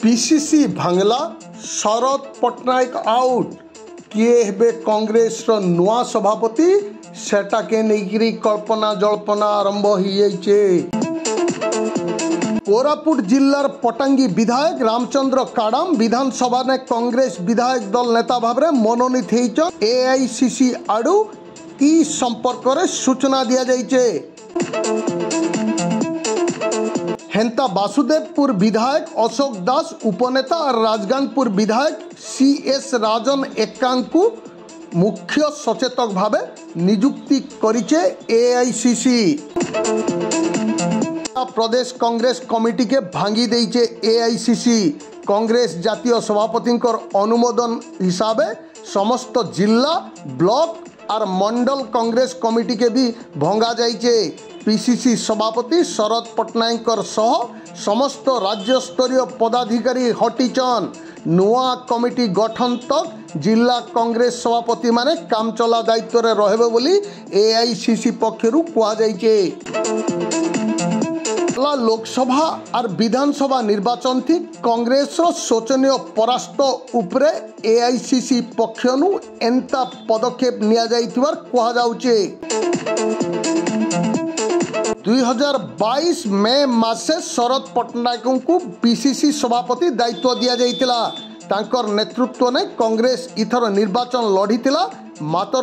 PCC भांगला शरद Patnaik out किए हेबे कांग्रेस रो नुआ सभापति सेटा के नेगिरी कल्पना जल्पना आरंभ ही जाइछे। कोरापुट जिल्लार पटांगी विधायक रामचंद्र काडाम विधानसभा ने कांग्रेस विधायक दल नेता भाव मनोनीत होइछन। एआईसीसी आडू ई संपर्क रे सूचना दिया जाइछे। हेंता वासुदेवपुर विधायक अशोक दास उपनेता और राजगांगपुर विधायक सीएस राजन एकांकु मुख्य सचेतक भावे नियुक्ति करिचे एआईसीसी। प्रदेश कांग्रेस कमिटी के भांगी देइचे एआईसीसी। कांग्रेस जातीय सभापति अनुमोदन हिसाबे समस्त जिला ब्लॉक और मंडल कांग्रेस कमिटी के भी भंगा जाइचे। पीसीसी सभापति शरद पट्टनायक सह समस्त राज्य स्तरीय पदाधिकारी हटिचन। नुआ कमिटी गठन तक जिला कांग्रेस सभापति माने काम चला दायित्व रे रहबे बोली एआईसीसी पक्षरु कहा जाइचे। लोकसभा और विधानसभा निर्वाचन थी कांग्रेस शोचनीय परास्त उपरे एआईसीसी पक्षनु एंता पदक्षेप निया जाइथिबार कहा जाउचे। 2022 मे मासे शरद पट्टनायक को पीसीसी सभापति दायित्व दिया जाइतिला। तांकर नेतृत्व ने कांग्रेस इथर निर्वाचन लड़ीतिला। मात्र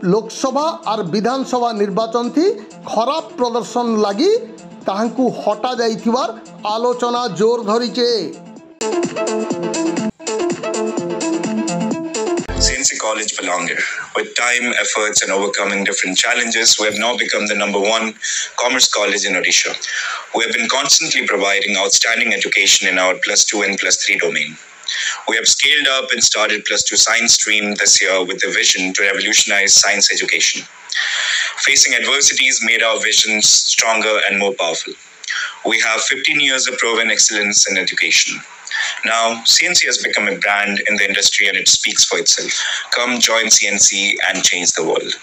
लोकसभा और विधानसभा निर्वाचन थी खराब प्रदर्शन लगी तांकु हटा जाइथिबार आलोचना जोर धरिचे। CNC College Palanger. With time, efforts and overcoming different challenges, we have now become the #1 commerce college in Odisha. We have been constantly providing outstanding education in our +2 and +3 domain. We have scaled up and started +2 science stream this year with a vision to revolutionize science education. Facing adversities made our visions stronger and more powerful. We have 15 years of proven excellence in education. Now, CNC has become a brand in the industry and it speaks for itself. Come join CNC and change the world.